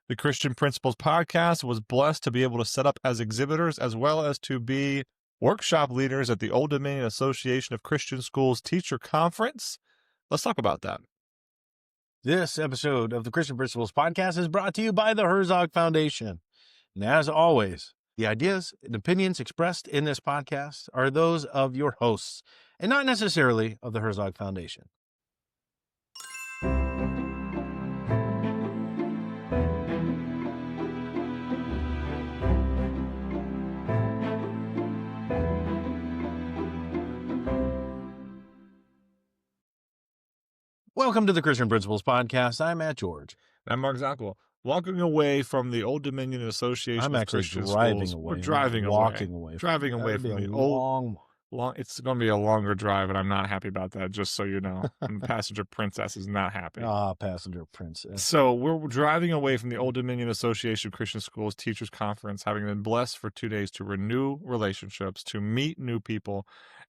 The Christian Principles Podcast was blessed to be able to set up as exhibitors as well as to be workshop leaders at the Old Dominion Association of Christian Schools Teacher Conference. Let's talk about that. This episode of the Christian Principles Podcast is brought to you by the Herzog Foundation. And as always, the ideas and opinions expressed in this podcast are those of your hosts and not necessarily of the Herzog Foundation. Welcome to the Christian Principles Podcast. I'm Matt George. I'm Mark Zockoll. Walking away from the Old Dominion Association I'm of actually Christian driving Schools. away. We're driving walking away. away. Driving away from the old. It's going to be a longer drive, and I'm not happy about that, just so you know. Passenger Princess is not happy. Passenger Princess. So we're driving away from the Old Dominion Association of Christian Schools Teachers Conference, having been blessed for 2 days to renew relationships, to meet new people,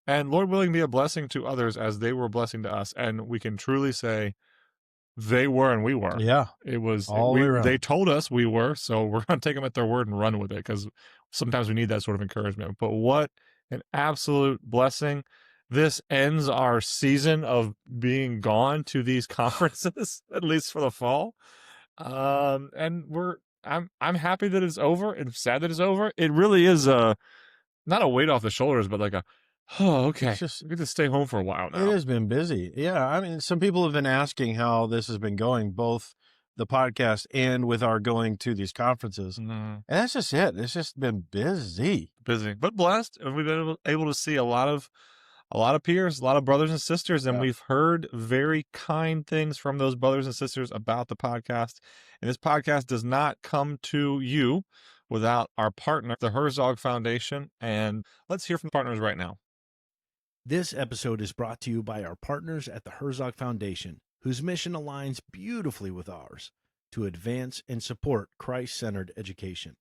and Lord willing, be a blessing to others as they were a blessing to us. And we can truly say they were and we were. Yeah. It was, they told us we were, so we're going to take them at their word and run with it, because sometimes we need that sort of encouragement. But what an absolute blessing. This ends our season of being gone to these conferences, at least for the fall. And I'm happy that it's over and sad that it's over. It really is not a weight off the shoulders, but like okay. We get to stay home for a while now. It has been busy. Yeah. I mean, some people have been asking how this has been going, both the podcast and with our going to these conferences. And that's just it. It's just been busy, but blessed. And we've been able to see a lot of peers, a lot of brothers and sisters, and we've heard very kind things from those brothers and sisters about the podcast. And this podcast does not come to you without our partner, the Herzog Foundation. And let's hear from the partners right now. This episode is brought to you by our partners at the Herzog Foundation, whose mission aligns beautifully with ours to advance and support Christ-centered education.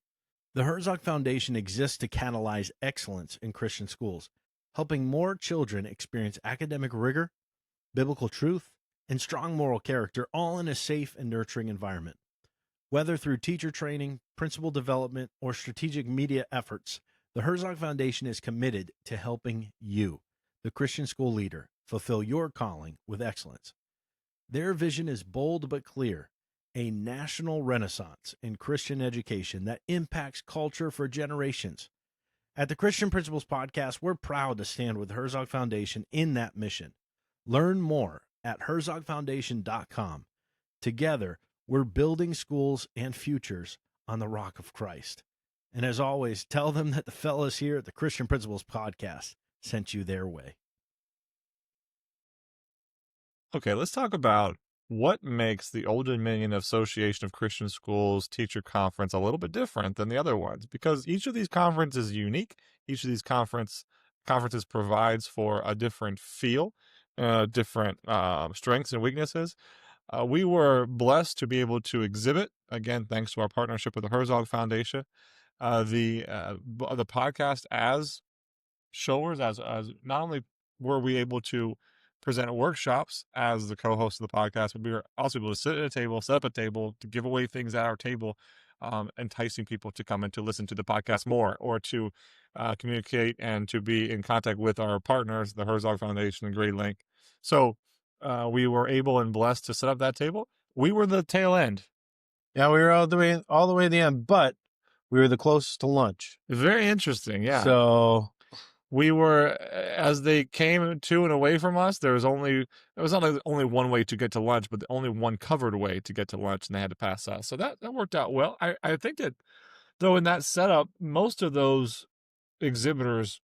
The Herzog Foundation exists to catalyze excellence in Christian schools, helping more children experience academic rigor, biblical truth, and strong moral character, all in a safe and nurturing environment. Whether through teacher training, principal development, or strategic media efforts, the Herzog Foundation is committed to helping you, the Christian school leader, fulfill your calling with excellence. Their vision is bold but clear, a national renaissance in Christian education that impacts culture for generations. At the Christian Principles Podcast, we're proud to stand with the Herzog Foundation in that mission. Learn more at herzogfoundation.com. Together, we're building schools and futures on the rock of Christ. And as always, tell them that the fellas here at the Christian Principles Podcast sent you their way. Okay, let's talk about what makes the Old Dominion Association of Christian Schools Teacher Conference a little bit different than the other ones, because each of these conferences is unique. Each of these conferences provides for a different feel, different strengths and weaknesses. We were blessed to be able to exhibit, again, thanks to our partnership with the Herzog Foundation, the podcast as showers, as not only were we able to present workshops as the co-host of the podcast, but we were also able to sit at a table, set up a table, to give away things at our table, enticing people to come and to listen to the podcast more, or to communicate and to be in contact with our partners, the Herzog Foundation and GradeLink. So we were able and blessed to set up that table. We were the tail end. Yeah, we were all the way to the end, but we were the closest to lunch. Very interesting, yeah. So we were, as they came to and away from us, there was not like only one way to get to lunch, but only one covered way to get to lunch, and they had to pass us. So that worked out well. I think that, though, in that setup, most of those exhibitors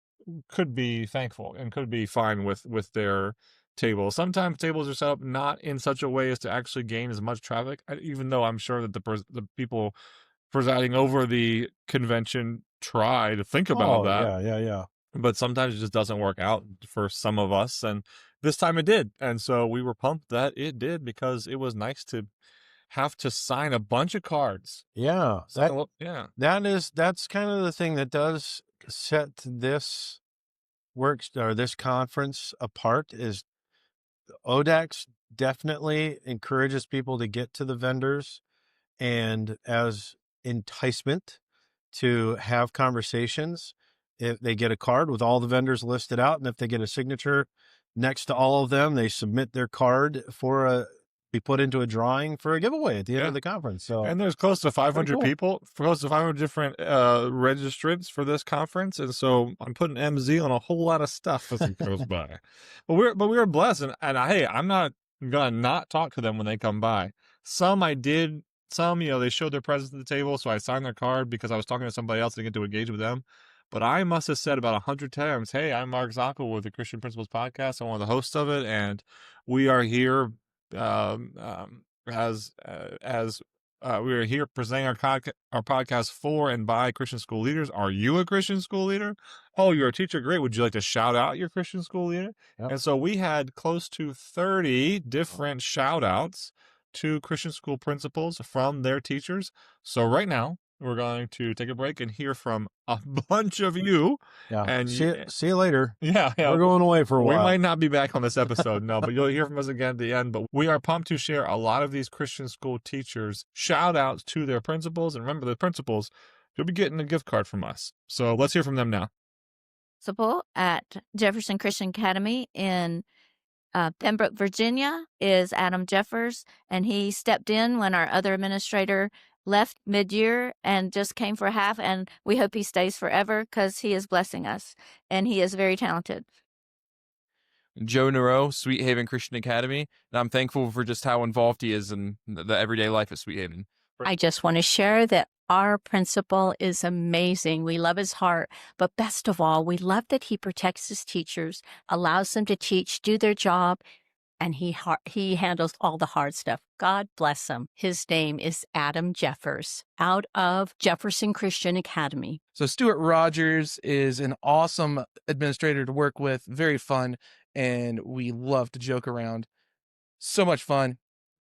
could be thankful and could be fine with their table. Sometimes tables are set up not in such a way as to actually gain as much traffic, even though I'm sure that the people presiding over the convention try to think about that. Yeah. But sometimes it just doesn't work out for some of us, and this time it did. And so we were pumped that it did, because it was nice to have to sign a bunch of cards. Yeah. That's kind of the thing that does set this this conference apart, is ODACS definitely encourages people to get to the vendors and as enticement to have conversations. If they get a card with all the vendors listed out, and if they get a signature next to all of them, they submit their card be put into a drawing for a giveaway at the end of the conference. So, and there's close to 500 cool. people, close to 500 different registrants for this conference, and so I'm putting MZ on a whole lot of stuff as it goes by. But we were blessed, and hey, I'm not gonna not talk to them when they come by. Some I did. Some, they showed their presence at the table, so I signed their card because I was talking to somebody else to get to engage with them. But I must have said about 100 times, "Hey, I'm Mark Zockoll with the Christian Principles Podcast. I'm one of the hosts of it, and we are here as we are here presenting our podcast for and by Christian school leaders. Are you a Christian school leader? Oh, you're a teacher. Great. Would you like to shout out your Christian school leader?" Yep. And so we had close to 30 different shout outs to Christian school principals from their teachers. So right now, we're going to take a break and hear from a bunch of you. Yeah. And see you later. Yeah. We're going away for a while. We might not be back on this episode, no, but you'll hear from us again at the end. But we are pumped to share a lot of these Christian school teachers' shout outs to their principals. And remember, the principals, you'll be getting a gift card from us. So let's hear from them now. Principal at Jefferson Christian Academy in Pembroke, Virginia is Adam Jeffers, and he stepped in when our other administrator left mid-year and just came for half, and we hope he stays forever because he is blessing us, and he is very talented. Joe Nero, Sweet Haven Christian Academy, and I'm thankful for just how involved he is in the everyday life at Sweet Haven. I just want to share that our principal is amazing. We love his heart, but best of all, we love that he protects his teachers, allows them to teach, do their job, and he handles all the hard stuff. God bless him. His name is Adam Jeffers out of Jefferson Christian Academy. So Stuart Rogers is an awesome administrator to work with, very fun, and we love to joke around. So much fun.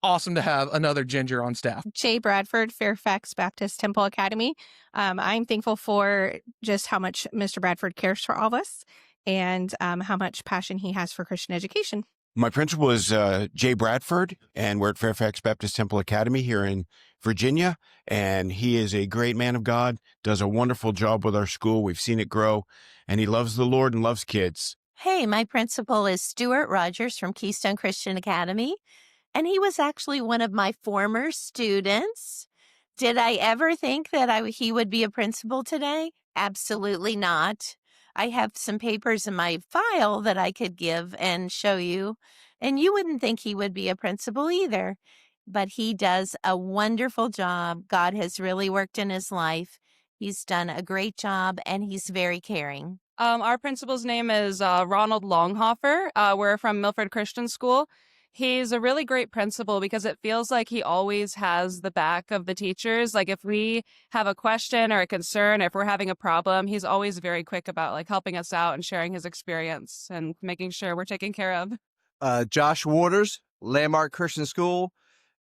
Awesome to have another ginger on staff. Jay Bradford, Fairfax Baptist Temple Academy. I'm thankful for just how much Mr. Bradford cares for all of us and how much passion he has for Christian education. My principal is Jay Bradford, and we're at Fairfax Baptist Temple Academy here in Virginia, and he is a great man of God, does a wonderful job with our school. We've seen it grow, and he loves the Lord and loves kids. Hey, my principal is Stuart Rogers from Keystone Christian Academy, and he was actually one of my former students. Did I ever think that he would be a principal today? Absolutely not. I have some papers in my file that I could give and show you, and you wouldn't think he would be a principal either. But he does a wonderful job. God has really worked in his life. He's done a great job, and he's very caring. Our principal's name is Ronald Longhofer. We're from Milford Christian School. He's a really great principal because it feels like he always has the back of the teachers. Like if we have a question or a concern, if we're having a problem, he's always very quick about like helping us out and sharing his experience and making sure we're taken care of. Josh Waters, Landmark Christian School,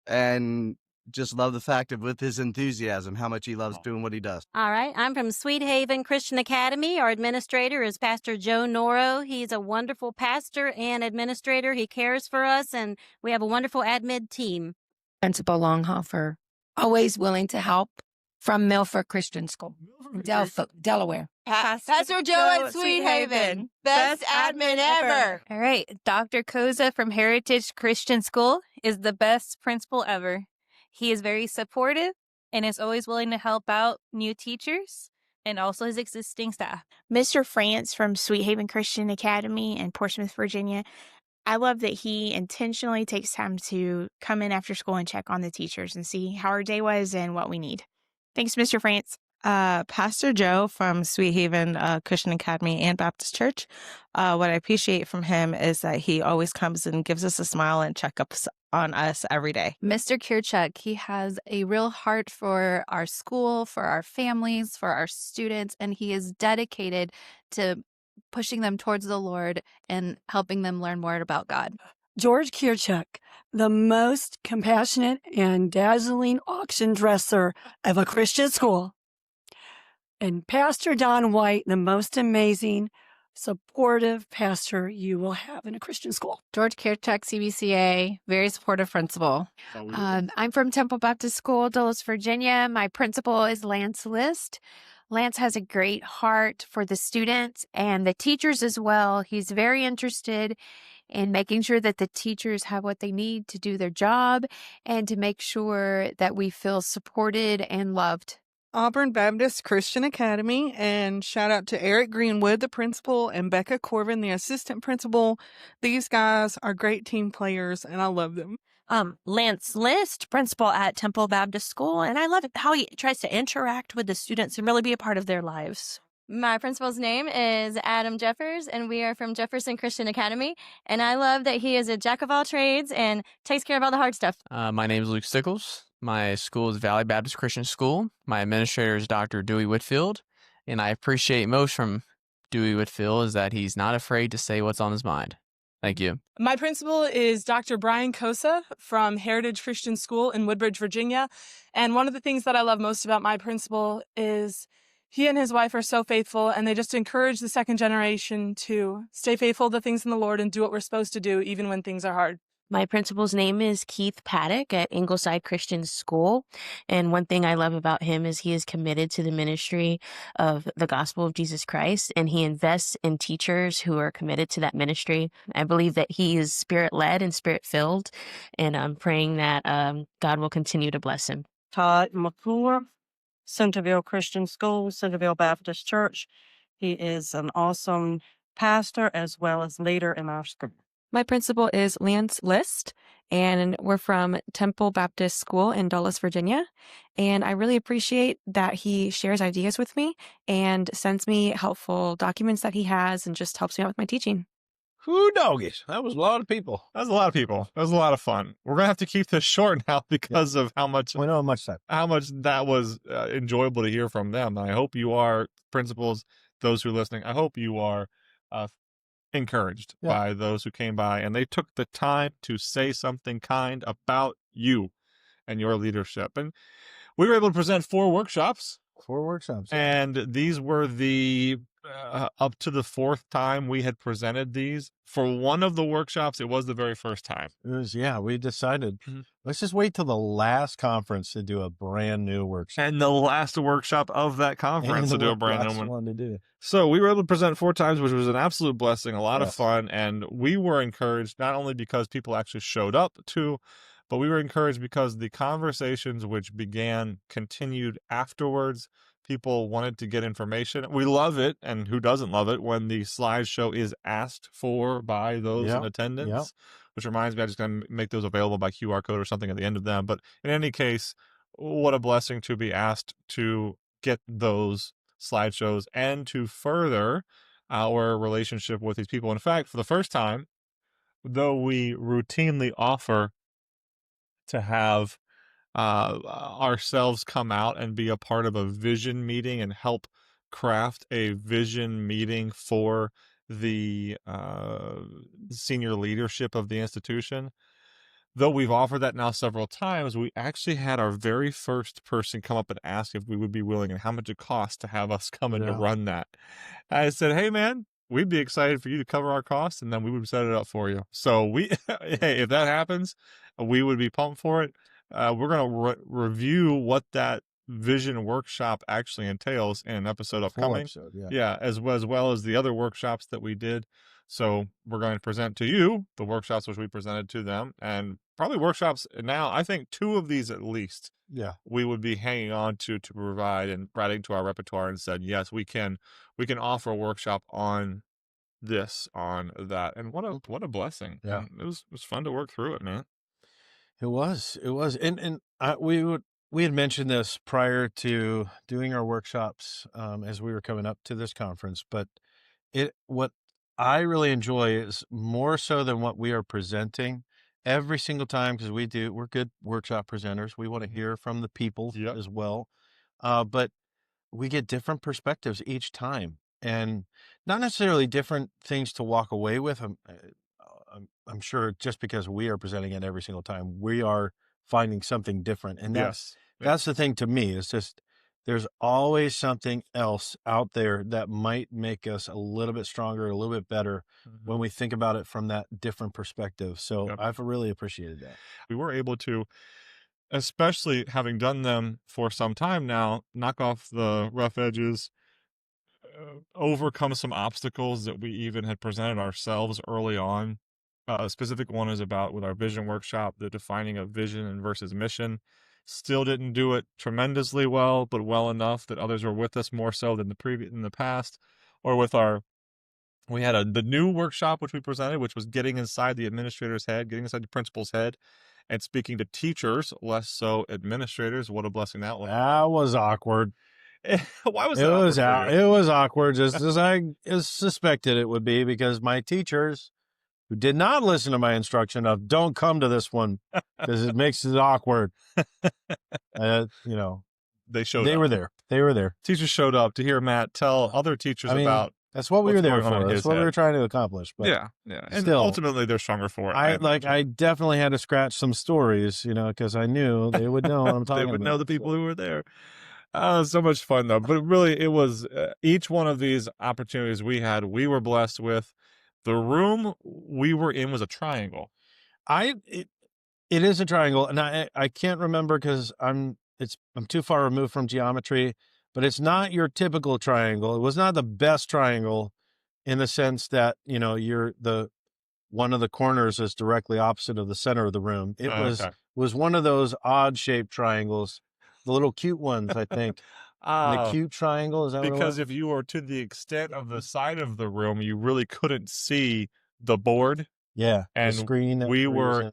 and just love the fact of with his enthusiasm, how much he loves doing what he does. All right. I'm from Sweet Haven Christian Academy. Our administrator is Pastor Joe Noro. He's a wonderful pastor and administrator. He cares for us, and we have a wonderful admin team. Principal Longhofer, always willing to help, from Milford Christian School, Delaware. Pastor Joe at Sweet Haven. Best admin ever. All right. Dr. Koza from Heritage Christian School is the best principal ever. He is very supportive and is always willing to help out new teachers and also his existing staff. Mr. France from Sweet Haven Christian Academy in Portsmouth, Virginia. I love that he intentionally takes time to come in after school and check on the teachers and see how our day was and what we need. Thanks, Mr. France. Pastor Joe from Sweet Haven Christian Academy and Baptist Church. What I appreciate from him is that he always comes and gives us a smile and checkups on us every day. Mr. Kirchuk, he has a real heart for our school, for our families, for our students, and he is dedicated to pushing them towards the Lord and helping them learn more about God. George Kirchuk, the most compassionate and dazzling auction dresser of a Christian school. And Pastor Don White, the most amazing supportive pastor you will have in a Christian school. George Kirchhoff, CBCA, very supportive principal. I'm from Temple Baptist School, Dulles, Virginia. My principal is Lance List. Lance has a great heart for the students and the teachers as well. He's very interested in making sure that the teachers have what they need to do their job and to make sure that we feel supported and loved. Auburn Baptist Christian Academy, and shout out to Eric Greenwood, the principal, and Becca Corbin, the assistant principal. These guys are great team players, and I love them. Lance List, principal at Temple Baptist School, and I love how he tries to interact with the students and really be a part of their lives. My principal's name is Adam Jeffers, and we are from Jefferson Christian Academy. And I love that he is a jack of all trades and takes care of all the hard stuff. My name is Luke Stickles. My school is Valley Baptist Christian School. My administrator is Dr. Dewey Whitfield. And I appreciate most from Dewey Whitfield is that he's not afraid to say what's on his mind. Thank you. My principal is Dr. Brian Kosa from Heritage Christian School in Woodbridge, Virginia. And one of the things that I love most about my principal is he and his wife are so faithful, and they just encourage the second generation to stay faithful to things in the Lord and do what we're supposed to do, even when things are hard. My principal's name is Keith Paddock at Ingleside Christian School. And one thing I love about him is he is committed to the ministry of the gospel of Jesus Christ, and he invests in teachers who are committed to that ministry. I believe that he is spirit-led and spirit-filled, and I'm praying that God will continue to bless him. Todd McClure, Centerville Christian School, Centerville Baptist Church. He is an awesome pastor as well as leader in our school. My principal is Lance List, and we're from Temple Baptist School in Dulles, Virginia. And I really appreciate that he shares ideas with me and sends me helpful documents that he has and just helps me out with my teaching. Who doggies? That was a lot of people. That was a lot of people. That was a lot of fun. We're gonna have to keep this short now because of how much that was enjoyable to hear from them. I hope you are, principals, those who are listening. I hope you are encouraged by those who came by and they took the time to say something kind about you and your leadership. And we were able to present 4 workshops. 4 workshops. And these were the up to the 4th time we had presented these. For one of the workshops, it was the very first time. It was, we decided, let's just wait till the last conference to do a brand new workshop. And the last workshop of that conference to do a brand new one. To do. So we were able to present 4 times, which was an absolute blessing, a lot of fun. And we were encouraged not only because people actually showed up too, but we were encouraged because the conversations which began continued afterwards. People wanted to get information. We love it, and who doesn't love it, when the slideshow is asked for by those in attendance, which reminds me, I just going to make those available by QR code or something at the end of them. But in any case, what a blessing to be asked to get those slideshows and to further our relationship with these people. In fact, for the first time, though we routinely offer to have ourselves come out and be a part of a vision meeting and help craft a vision meeting for the senior leadership of the institution. Though we've offered that now several times, we actually had our very first person come up and ask if we would be willing and how much it costs to have us come in to run that. I said, hey man, we'd be excited for you to cover our costs, and then we would set it up for you. So hey, if that happens, we would be pumped for it. We're going to review what that vision workshop actually entails in an episode upcoming. As well as the other workshops that we did. So we're going to present to you the workshops which we presented to them, and probably workshops now. I think 2 of these at least. We would be hanging on to provide and adding to our repertoire and said, yes, we can offer a workshop on this, on that. And what a blessing. And it was fun to work through it, man. It was, and we had mentioned this prior to doing our workshops as we were coming up to this conference. But what I really enjoy is more so than what we are presenting every single time, because we're good workshop presenters. We want to hear from the people as well, but we get different perspectives each time, and not necessarily different things to walk away with. I'm sure just because we are presenting it every single time, we are finding something different. And that's the thing to me, is just there's always something else out there that might make us a little bit stronger, a little bit better when we think about it from that different perspective. So I've really appreciated that. We were able to, especially having done them for some time now, knock off the rough edges, overcome some obstacles that we even had presented ourselves early on. A specific one is about with our vision workshop, the defining of vision and versus mission. Still didn't do it tremendously well, but well enough that others were with us more so than in the past. Or with we had the new workshop which we presented, which was getting inside the administrator's head, getting inside the principal's head, and speaking to teachers, less so administrators. What a blessing that was. That was awkward. Why was it? It was awkward, just as I suspected it would be, because my teachers who did not listen to my instruction of don't come to this one because it makes it awkward. They were there. They were there. Teachers showed up to hear Matt tell other teachers about. That's what we were there for. That's what we were trying to accomplish. But yeah. And still, ultimately, they're stronger for it. I definitely had to scratch some stories, because I knew they would know what I'm talking about. They would know the people who were there. So much fun, though. But really, it was each one of these opportunities we had, we were blessed with. The room we were in was a triangle. It is a triangle, and I can't remember because I'm too far removed from geometry, but it's not your typical triangle. It was not the best triangle in the sense that, you're one of the corners is directly opposite of the center of the room. It was one of those odd shaped triangles, the little cute ones, I think. The cute triangle, is that because if you were to the extent of the side of the room, you really couldn't see the board. Yeah, and the screen.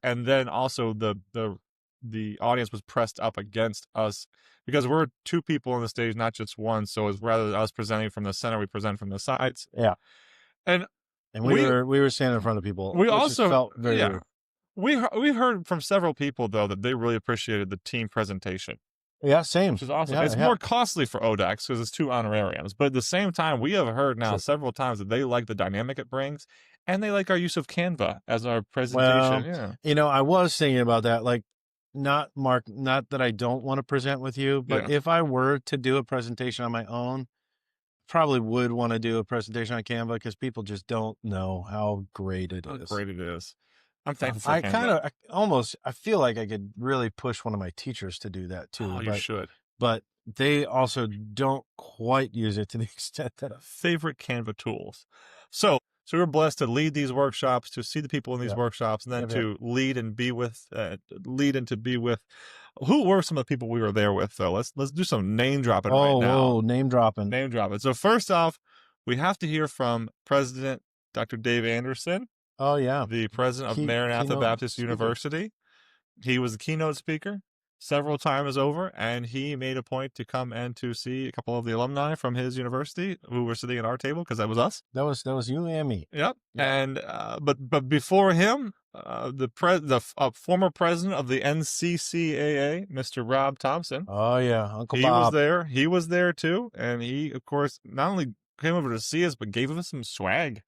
And then also the audience was pressed up against us because we're two people on the stage, not just one. So it's rather than us presenting from the center, we present from the sides. Yeah, and we were standing in front of people. We also felt very weird. We heard from several people though that they really appreciated the team presentation. Yeah, same. Which is awesome. Yeah, it's more costly for ODACS because it's 2 honorariums. But at the same time, we have heard now several times that they like the dynamic it brings, and they like our use of Canva as our presentation. Well, I was thinking about that. Like, not that I don't want to present with you, but if I were to do a presentation on my own, probably would want to do a presentation on Canva because people just don't know how great it is. How great it is. I'm thankful for Canva. I feel like I could really push one of my teachers to do that too. Oh, you should. But they also don't quite use it to the extent that favorite Canva tools. So we're blessed to lead these workshops, to see the people in these workshops, and then to lead and be with. Who were some of the people we were there with? Though let's do some name dropping right now. Name dropping. So first off, we have to hear from President Dr. Dave Anderson. Oh, yeah. The president of Maranatha Baptist University. He was the keynote speaker several times over, and he made a point to come and to see a couple of the alumni from his university who were sitting at our table, because that was us. That was you and me. Yep. And but before him, the former president of the NCCAA, Mr. Rob Thompson. Oh, yeah. Uncle Bob. Was there. He was there, too. And he, of course, not only came over to see us, but gave us some swag.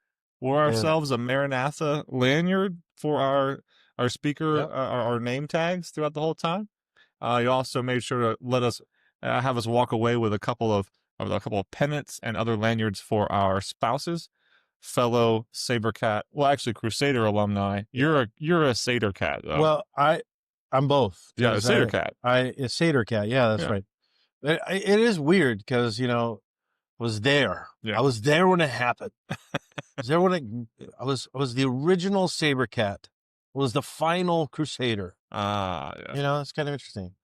Wore ourselves a Maranatha lanyard for our speaker, our name tags throughout the whole time. He also made sure to let us have us walk away with a couple of pennants and other lanyards for our spouses, fellow SaberCat. Well, actually, Crusader alumni. You're a SaberCat, though. Well, I'm both. Yeah, a SaberCat. A SaberCat. Yeah, that's right. It is weird because was there. Yeah. I was there when it happened. I was there when I was the original SaberCat. I was the final Crusader. Yeah. It's kind of interesting.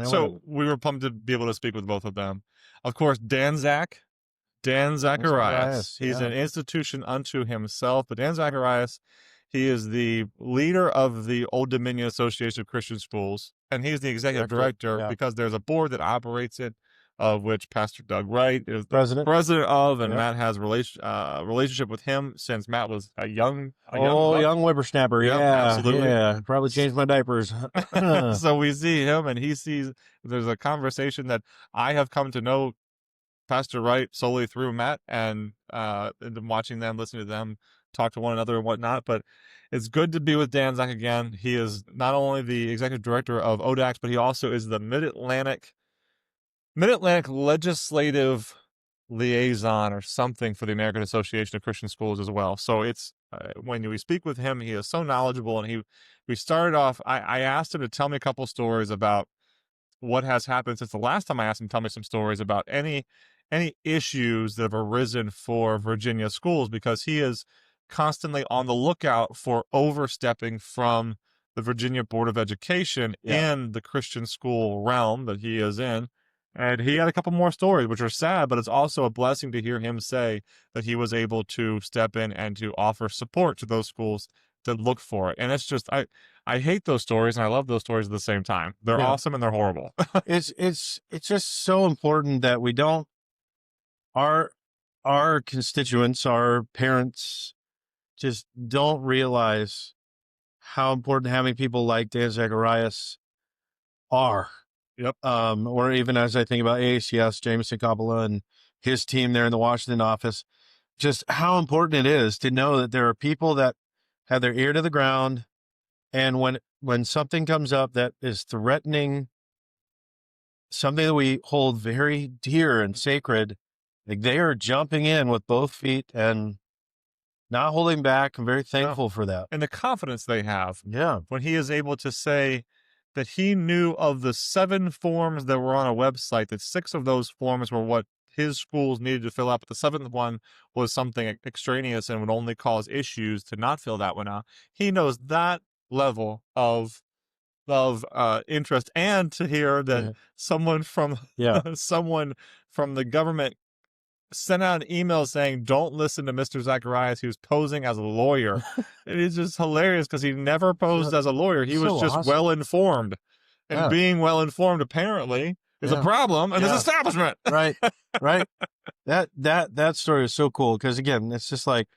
So we were pumped to be able to speak with both of them. Of course, Dan Zacharias. He's an institution unto himself. But Dan Zacharias, he is the leader of the Old Dominion Association of Christian Schools, and he's the executive director because there's a board that operates it, of which Pastor Doug Wright is the president of, and Matt has relationship with him since Matt was a young whippersnapper. Yep, absolutely. Yeah, probably changed my diapers. So we see him, and he sees there's a conversation that I have come to know Pastor Wright solely through Matt, and watching them, listening to them talk to one another and whatnot. But it's good to be with Dan Zach again. He is not only the executive director of ODACS, but he also is the Mid-Atlantic Mid-Atlantic legislative liaison or something for the American Association of Christian Schools as well. So it's when we speak with him, he is so knowledgeable, and we started off. I asked him to tell me a couple stories about what has happened since the last time I asked him to tell me some stories about any issues that have arisen for Virginia schools, because he is constantly on the lookout for overstepping from the Virginia Board of Education in the Christian school realm that he is in. And he had a couple more stories, which are sad, but it's also a blessing to hear him say that he was able to step in and to offer support to those schools that look for it. And it's just, I hate those stories and I love those stories at the same time. They're awesome and they're horrible. It's just so important that we don't, our constituents, our parents, just don't realize how important having people like Dan Zacharias are. Yep. Or even as I think about AACS, Jameson Coppola and his team there in the Washington office, just how important it is to know that there are people that have their ear to the ground. And when something comes up that is threatening something that we hold very dear and sacred, like, they are jumping in with both feet and not holding back. I'm very thankful for that. And the confidence they have. Yeah. When he is able to say that he knew of the 7 forms that were on a website, that 6 of those forms were what his schools needed to fill out, but the 7th one was something extraneous and would only cause issues to not fill that one out. He knows that level of interest, and to hear that someone from the government sent out an email saying, don't listen to Mr. Zacharias, he was posing as a lawyer. It is just hilarious because he never posed as a lawyer. He was just awesome. well-informed. And being well-informed, apparently, is a problem in this establishment. Right. That story is so cool because, again, it's just like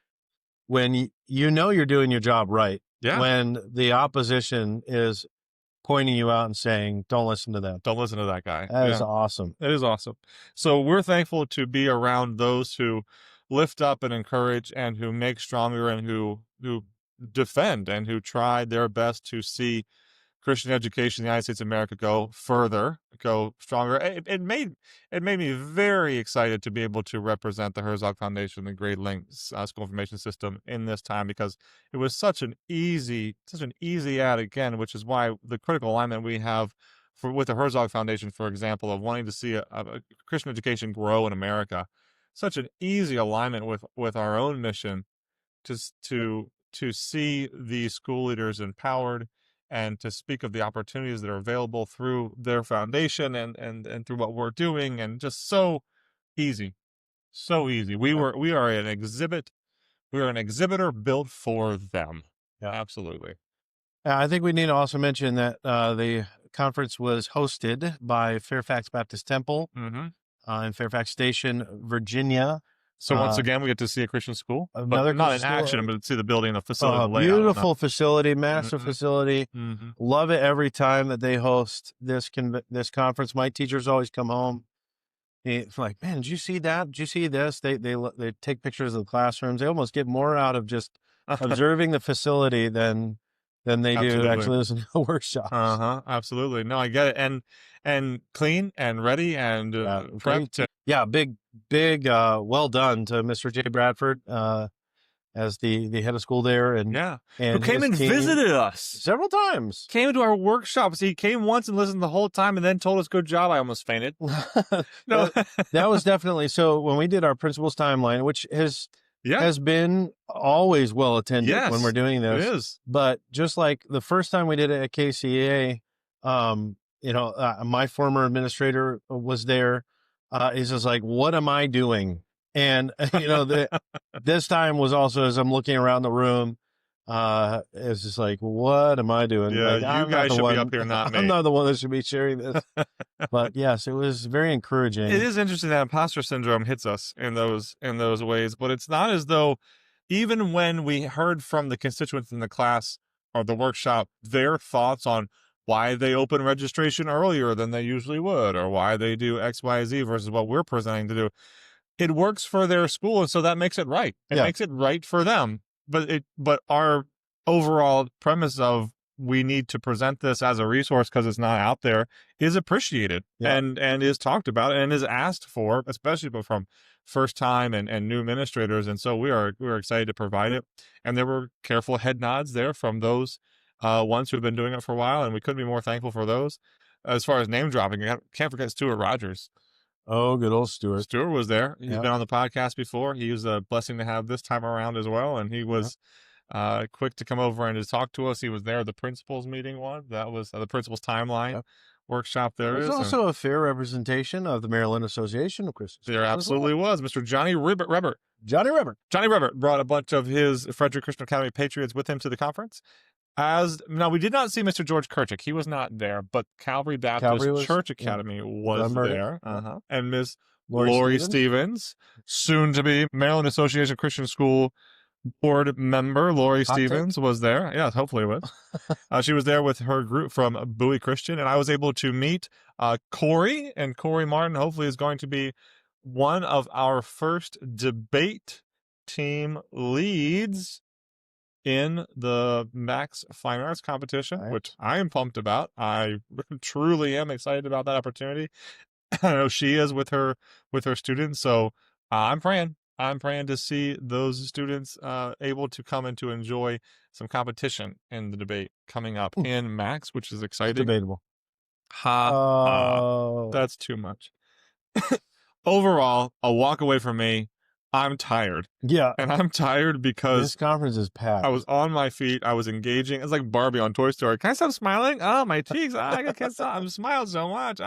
when you know you're doing your job right. Yeah. When the opposition is pointing you out and saying, don't listen to them. Don't listen to that guy. That is awesome. It is awesome. So we're thankful to be around those who lift up and encourage and who make stronger and who defend and who try their best to see Christian education in the United States of America go further, go stronger. It made me very excited to be able to represent the Herzog Foundation and GradeLink school information system in this time, because it was such an easy ad again, which is why the critical alignment we have with the Herzog Foundation, for example, of wanting to see a Christian education grow in America, such an easy alignment with our own mission to see these school leaders empowered and to speak of the opportunities that are available through their foundation and through what we're doing, and just so easy. We are an exhibit. We are an exhibitor built for them. Yeah, absolutely. I think we need to also mention that the conference was hosted by Fairfax Baptist Temple in Fairfax Station, Virginia. So once again, we get to see a Christian school, another but not in Christian school. action, but see the building, the facility, the layout. Beautiful facility, massive facility. Love it every time that they host this conference. My teachers always come home. It's like, man, did you see that? Did you see this? They take pictures of the classrooms. They almost get more out of just observing the facility than they do actually listen to the workshops. Absolutely. No, I get it. And clean and ready and prepped. Big well done to Mr. J. Bradford as the head of school there, and who came and visited us several times. Came to our workshops. He came once and listened the whole time, and then told us good job. I almost fainted. No, that was definitely so. When we did our principals timeline, which has been always well attended when we're doing this, it is. But just like the first time we did it at KCA, my former administrator was there. He's just like, what am I doing? And, this time was also, as I'm looking around the room, it's just like, what am I doing? Yeah, like, you guys should be up here, not me. I'm not the one that should be sharing this. But yes, it was very encouraging. It is interesting that imposter syndrome hits us in those ways, but it's not as though, even when we heard from the constituents in the class or the workshop, their thoughts on why they open registration earlier than they usually would, or why they do X, Y, Z versus what we're presenting to do. It works for their school, and so that makes it right. It makes it right for them. But our overall premise of we need to present this as a resource because it's not out there is appreciated and is talked about and is asked for, especially from first time and new administrators. And so we are excited to provide it. And there were careful head nods there from those ones who have been doing it for a while, and we couldn't be more thankful for those. As far as name dropping, I can't forget Stuart Rogers. Oh, good old Stuart. Stuart was there. He's been on the podcast before. He was a blessing to have this time around as well, and he was quick to come over and to talk to us. He was there at the principals meeting one. That was the principals timeline workshop there. There's also a fair representation of the Maryland Association of Christians. There absolutely was. Mr. Johnny Rebert. Johnny Rebert brought a bunch of his Frederick Christian Academy Patriots with him to the conference. Now, we did not see Mr. George Kirchick. He was not there, but Calvary Baptist Church Academy was there. And Miss Lori Stevens, soon to be Maryland Association of Christian School board member Lori Stevens was there. Yes, hopefully it was. She was there with her group from Bowie Christian, and I was able to meet Corey, and Corey Martin hopefully is going to be one of our first debate team leads in the Max Fine Arts competition, which I am pumped about. I truly am excited about that opportunity. I know she is with her students, so I'm praying to see those students able to come and to enjoy some competition in the debate coming up in Max, which is exciting. Debatable. That's too much. Overall, a walk away from me. I'm tired. Yeah. And I'm tired because this conference is packed. I was on my feet. I was engaging. It's like Barbie on Toy Story. Can I stop smiling? Oh, my cheeks. I can't stop. I'm smiling so much.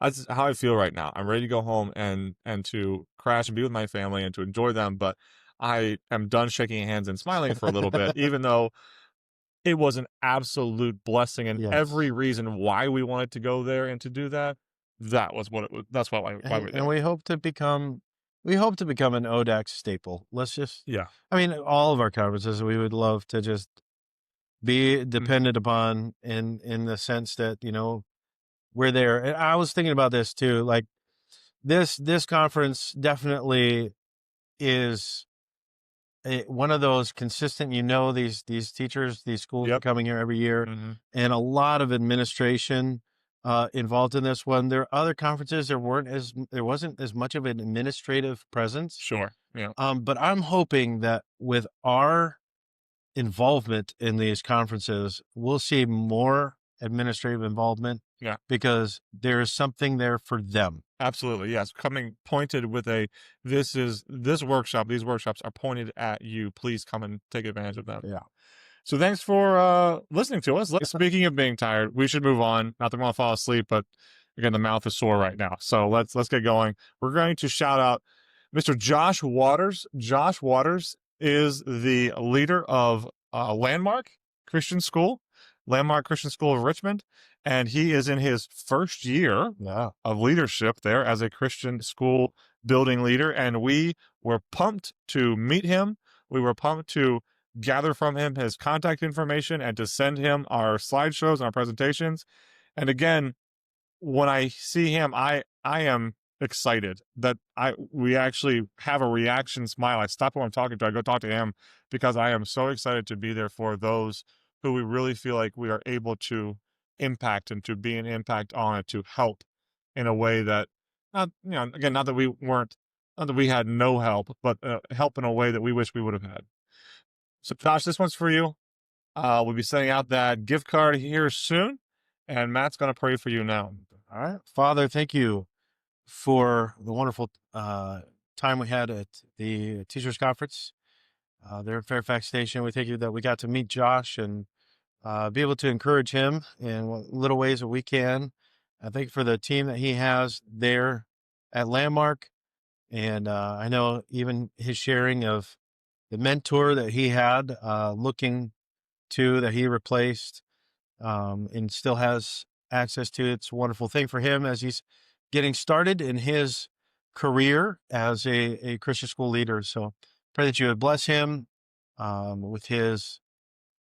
That's how I feel right now. I'm ready to go home and to crash and be with my family and to enjoy them. But I am done shaking hands and smiling for a little bit, even though it was an absolute blessing and every reason why we wanted to go there and to do that. That was what it was. That's why we're there. And we hope to become an ODACS staple. Let's just, I mean, all of our conferences, we would love to just be dependent upon in the sense that, we're there. And I was thinking about this too. Like this conference definitely is one of those consistent, these teachers, these schools are coming here every year, and a lot of administration involved in this one. There are other conferences, there wasn't as much of an administrative presence. Sure. Yeah. But I'm hoping that with our involvement in these conferences, we'll see more administrative involvement. Yeah. Because there is something there for them. Absolutely. Yes. Coming pointed with these workshops are pointed at you. Please come and take advantage of them. Yeah. So thanks for listening to us. Speaking of being tired, we should move on. Not that we want to fall asleep, but again, the mouth is sore right now. So let's get going. We're going to shout out Mr. Josh Waters. Josh Waters is the leader of Landmark Christian School of Richmond, and he is in his first year of leadership there as a Christian school building leader. And we were pumped to meet him. We were pumped to gather from him his contact information and to send him our slideshows and our presentations. And again, when I see him, I am excited that we actually have a reaction smile. I stop who I'm talking to. I go talk to him because I am so excited to be there for those who we really feel like we are able to impact and to be an impact on it, to help in a way that, not that we had no help, but help in a way that we wish we would have had. So Josh, this one's for you. We'll be sending out that gift card here soon, and Matt's going to pray for you now. All right. Father, thank you for the wonderful time we had at the teachers conference there at Fairfax Station. We thank you that we got to meet Josh and be able to encourage him in little ways that we can. I think for the team that he has there at Landmark, and I know even his sharing of the mentor that he had that he replaced and still has access to. It's a wonderful thing for him as he's getting started in his career as a Christian school leader. So pray that you would bless him with his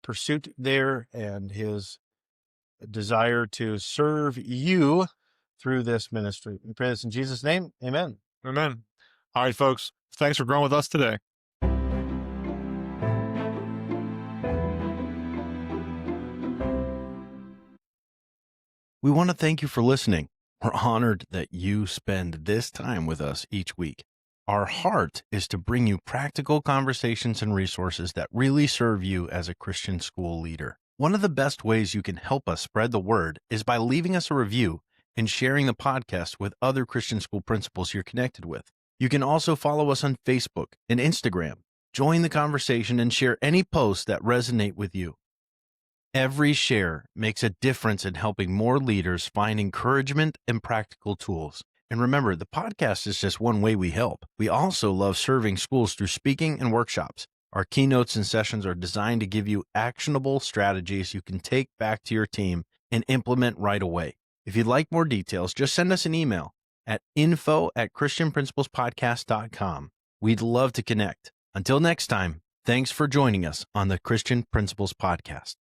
pursuit there and his desire to serve you through this ministry. We pray this in Jesus' name. Amen. Amen. All right, folks. Thanks for growing with us today. We want to thank you for listening. We're honored that you spend this time with us each week. Our heart is to bring you practical conversations and resources that really serve you as a Christian school leader. One of the best ways you can help us spread the word is by leaving us a review and sharing the podcast with other Christian school principals you're connected with. You can also follow us on Facebook and Instagram. Join the conversation and share any posts that resonate with you. Every share makes a difference in helping more leaders find encouragement and practical tools. And remember, the podcast is just one way we help. We also love serving schools through speaking and workshops. Our keynotes and sessions are designed to give you actionable strategies you can take back to your team and implement right away. If you'd like more details, just send us an email at info@christianprinciplespodcast.com. We'd love to connect. Until next time, thanks for joining us on the Christian Principles Podcast.